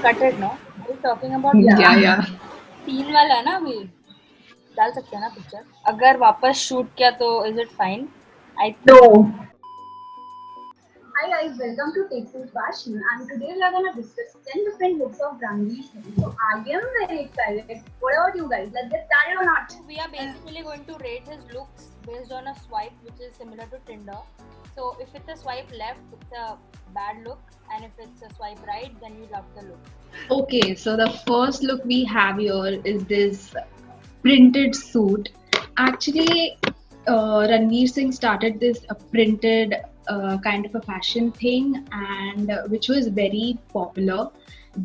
can cut it, no? Are you talking about Yeah, yeah. तीन वाला है ना अभी डाल सकते हैं ना पिक्चर अगर वापस शूट किया तो is it fine I No. Hi guys, welcome to Take Food Fashion, and today we are gonna discuss 10 different looks of Ranveer Singh. So I am very excited. What about you guys? Let's get started or not? we are basically going to rate his looks based on a swipe which is similar to Tinder. So if it's a swipe left, it's a bad look, and if it's a swipe right, then you love the look. Okay, so the first look we have here is this printed suit. Actually, Ranveer Singh started this printed kind of a fashion thing, and which was very popular.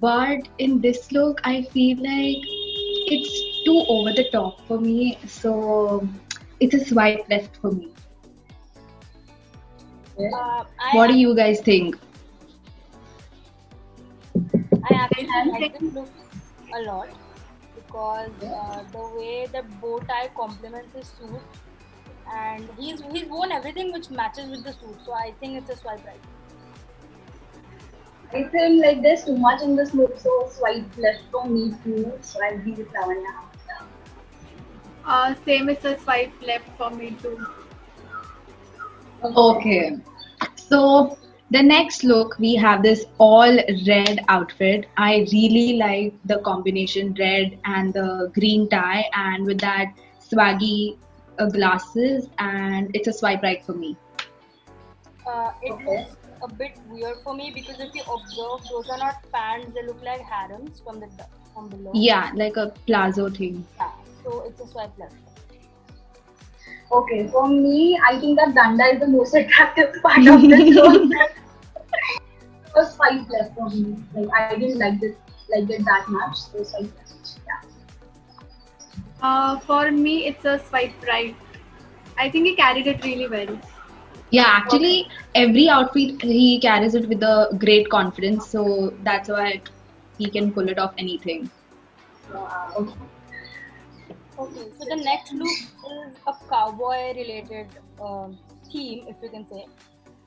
But in this look, I feel like it's too over the top for me. So it's a swipe left for me. What do I you guys think? actually like this look a lot because the way the bow tie complements his suit, and he's worn everything which matches with the suit. So I think it's a swipe right. I think like there's too much in this look, so swipe left for me too. So I'll be with Lavanya. Same as a swipe left for me too. Okay. So the next look we have this all red outfit. I really like the combination red and the green tie and with that swaggy glasses and it's a swipe right for me. It Okay. looks a bit weird for me because if you observe, those are not pants; they look like harems from below. Yeah, like a plazo thing. Yeah, so it's a swipe left. Okay, for me, I think that Danda is the most attractive part of this look. So swipe left for me. Like I didn't like it that much, so swipe left. Yeah. For me, it's a swipe right. I think he carried it really well. Yeah, actually every outfit he carries it with a great confidence, so that's why he can pull it off anything. Okay. Okay, so the next look is a cowboy-related theme, if you can say.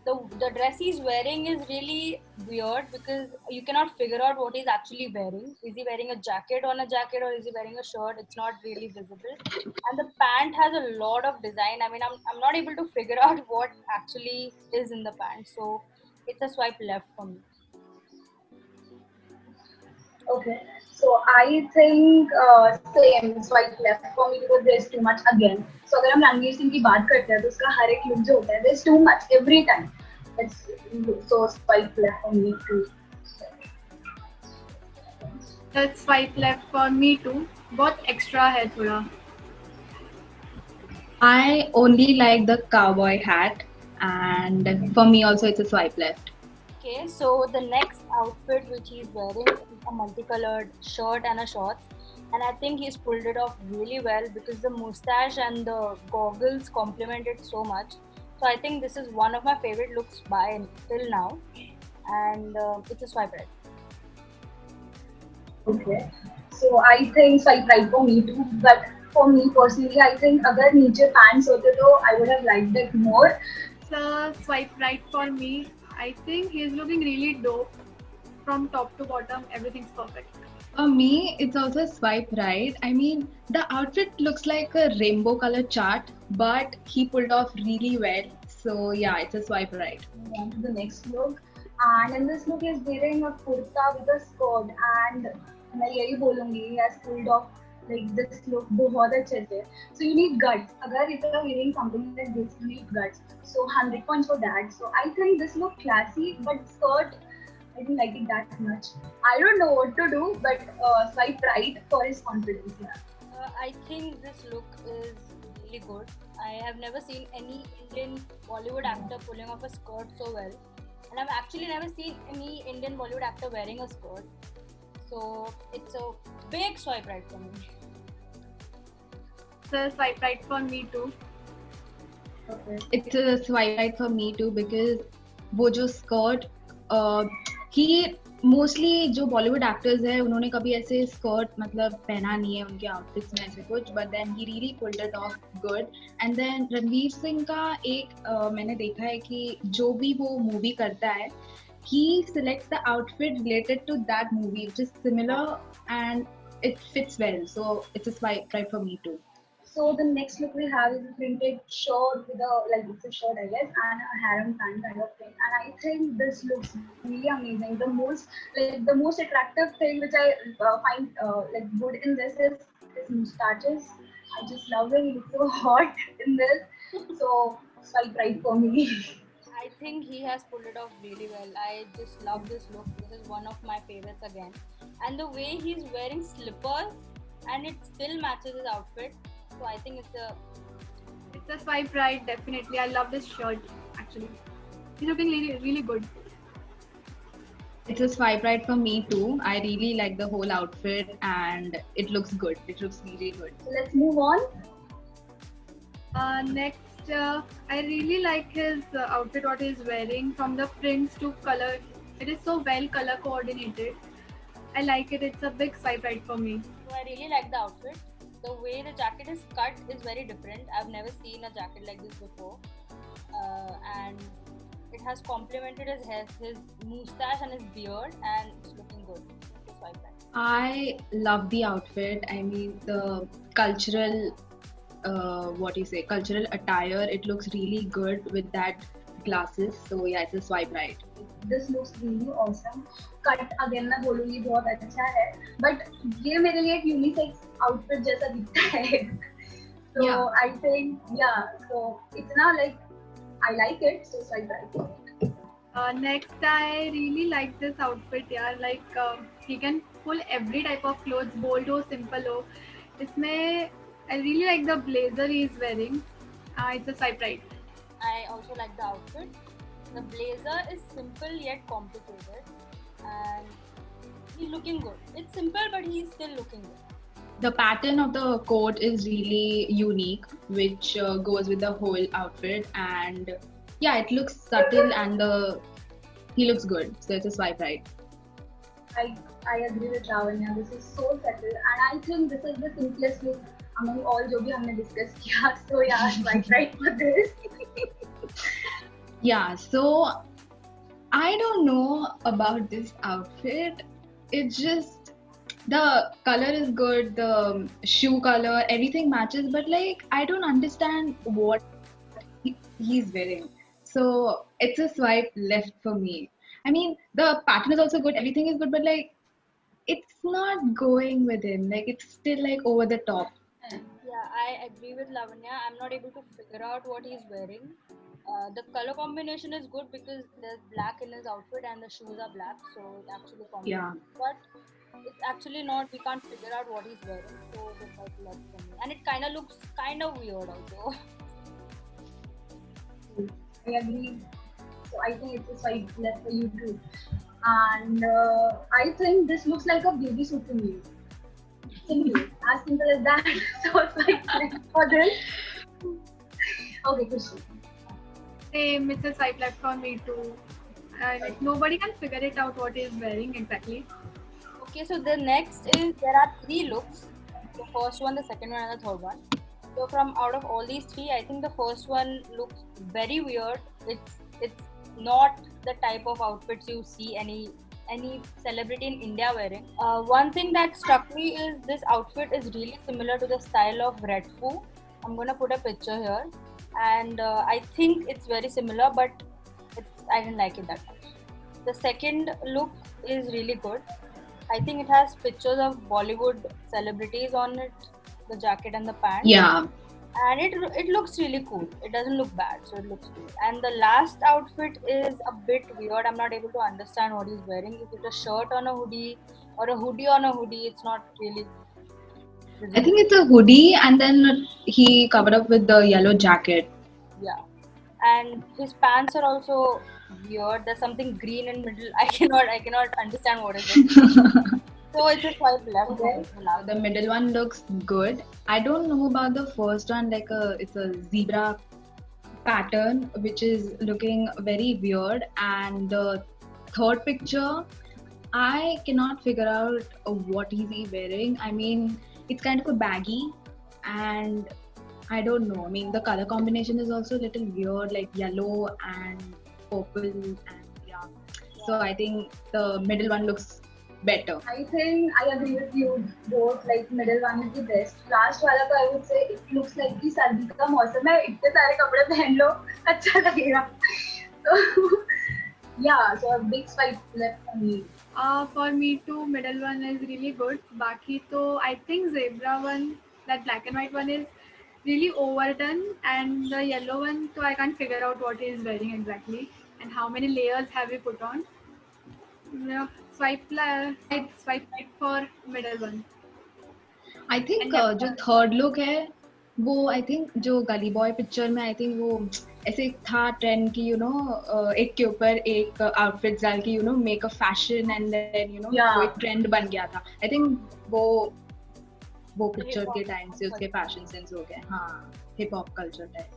The dress he's wearing is really weird because you cannot figure out what he's actually wearing. Is he wearing a jacket on a jacket or is he wearing a shirt? It's not really visible. And the pant has a lot of design. I mean, I'm not able to figure out what actually is in the pant. So it's a swipe left for me. Okay. So I think same swipe left for me because there's too much again. So अगर हम रणवीर सिंह की बात करते हैं तो उसका हर एक look जो होता है there's too much every time. It's so swipe left for me too. The swipe left for me too. बहुत extra है थोड़ा. I only like the cowboy hat and for me also it's a swipe left. Okay, so the next outfit which he's wearing is a multicolored shirt and a shorts, and I think he's pulled it off really well because the mustache and the goggles complement it so much. So I think this is one of my favorite looks by till now, and it's a swipe right. Okay. So I think swipe right for me too. But for me personally, I think अगर नीचे pants होते तो I would have liked it more. It's a swipe right for me. I think he's looking really dope. From top to bottom, everything's perfect. For me, it's also a swipe right. I mean, the outfit looks like a rainbow color chart, but he pulled off really well. So yeah, it's a swipe right. Move on to the next look. And in this look, he's wearing a kurta with a skirt. And मैं यही बोलूँगी, he has pulled off like this look बहुत अच्छे से. So you need guts. अगर if you're wearing something like this, you need guts. So 100 points for that. So I think this look classy, but skirt, I didn't like it that much. I don't know what to do, but swipe right for his confidence. Yeah. I think this look is really good. I have never seen any Indian Bollywood actor pulling off a skirt so well, and I've actually never seen any Indian Bollywood actor wearing a skirt. So it's a big swipe right for me. It's a swipe right for me too. Okay. It's a swipe right for me too because वो जो skirt he mostly जो Bollywood actors है उन्होंने कभी ऐसे skirt मतलब पहना नहीं है उनके आउटफिट्स में ऐसे कुछ but then he really pulled it off good and then Ranveer Singh का एक मैंने देखा है कि जो भी वो मूवी करता है he selects the outfit related to that movie, which is similar and it fits well. So it's a swipe right for me too. So the next look we have is a printed shirt with a like it's a shirt I guess and a harem pant kind of thing. And I think this looks really amazing. The most attractive thing which I find like good in this is his mustaches. I just love him. He looks so hot in this. So swipe right for me. I think he has pulled it off really well. I just love this look. This is one of my favorites again. And the way he's wearing slippers and it still matches his outfit. So I think It's a swipe right, definitely. I love this shirt actually. He's looking really, really good. It's a swipe right for me too. I really like the whole outfit and it looks good. It looks really good. So let's move on. Next, I really like his outfit, what he's wearing, from the prints to color. It is so well color coordinated. I like it. It's a big swipe right for me. so I really like the outfit. The way the jacket is cut is very different. I've never seen a jacket like this before. And it has complemented his hair, his mustache and his beard, and it's looking good. It's a swipe right. I love the outfit. I mean, the cultural, cultural attire. It looks really good with that glasses. So yeah, it's a swipe right. This looks really awesome. Cut again मैं बोलूँगी बहुत अच्छा है but ये मेरे लिए एक unisex outfit जैसा दिखता है so Yeah. I think so इतना like I like it so swipe right. Next, I really like this outfit. Yeah, like he can pull every type of clothes, bold हो, simple हो. इसमें I really like the blazer he is wearing. It's a swipe right. I also like the outfit. The blazer is simple yet complicated, and he's looking good. It's simple, but he's still looking good. The pattern of the coat is really unique, which goes with the whole outfit. And yeah, it looks subtle and he looks good. So it's a swipe right. I agree with Lavanya. This is so subtle and I think this is the simplest look among all जो भी हमने discuss किया. So yeah, swipe right for this. Yeah, so I don't know about this outfit. It's just the color is good, the shoe color, everything matches, but like I don't understand what he's wearing. So it's a swipe left for me. I mean, the pattern is also good, everything is good, but like it's not going with him. Like it's still like over the top. Yeah, I agree with Lavanya. I'm not able to figure out what he's wearing. The color combination is good because there's black in his outfit and the shoes are black, so it actually Yeah. complements. But it's actually not. We can't figure out what he's wearing, so this might be left for me. And it kind of looks kind of weird also. I agree. So I think it's a swipe left for you too. And I think this looks like a baby suit to me. Simple, as simple as that. So it's like left for this. Okay, Kushi. Same, it's a swipe left for me too. Like nobody can figure it out what he is wearing exactly. Okay, so the next is there are three looks. The first one, the second one, and the third one. So from out of all these three, I think the first one looks very weird. It's not the type of outfits you see any celebrity in India wearing. One thing that struck me is this outfit is really similar to the style of Red Foo. I'm gonna put a picture here, and I think it's very similar, but I didn't like it that much. The second look is really good. I think it has pictures of Bollywood celebrities on it, the jacket and the pants. Yeah. And it looks really cool. It doesn't look bad, so it looks cool. And the last outfit is a bit weird. I'm not able to understand what he's wearing. Is it a shirt on a hoodie or a hoodie on a hoodie? It's not really. I think it's a hoodie and then he covered up with the yellow jacket. Yeah. And his pants are also weird. There's something green in middle. I cannot understand what it is. So it's a swipe left. Okay. The middle one looks good. I don't know about the first one, like it's a zebra pattern which is looking very weird, and the third picture I cannot figure out what is he wearing. I mean, it's kind of a baggy and I don't know. I mean, the color combination is also a little weird, like yellow and purple and yeah. So I think the middle one looks better. I think I agree with you both. Like middle one is the best. Last वाला तो I would say it looks like कि सर्दी का मौसम है, इतने सारे कपड़े पहन लो, अच्छा लगेगा. So yeah, so a big swipe left for me. For me too, middle one is really good. Baki to I think zebra one, that black and white one is really overdone, and the yellow one, so I can't figure out what he is wearing exactly and how many layers have we put on. Yeah, swipe right for middle one. I think And left जो one. Third look है वो I think जो गली boy picture में I think वो ऐसे था trend की एक के ऊपर एक आउटफिट डाल के make a fashion and then Yeah. वो एक ट्रेंड बन गया था. आई थिंक वो पिक्चर hip-hop के टाइम से उसके फैशन सेंस हो गए. हाँ, hip hop culture type.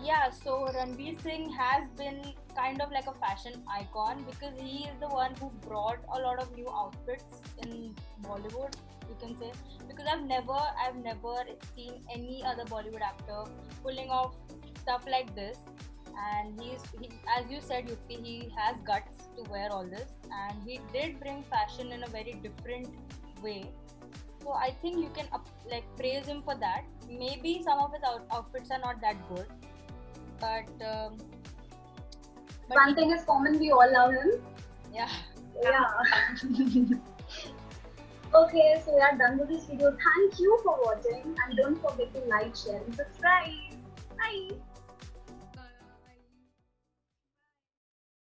Yeah, so Ranveer Singh has been kind of like a fashion icon because he is the one who brought a lot of new outfits in Bollywood, you can say. Because I've never seen any other Bollywood actor pulling off stuff like this. And he, as you said, Yukti, he has guts to wear all this, and he did bring fashion in a very different way. So I think you can praise him for that. Maybe some of his outfits are not that good, but One thing is common, we all love him. yeah. Yeah. Okay, so we are done with this video. Thank you for watching, and don't forget to like, share, and subscribe. Bye.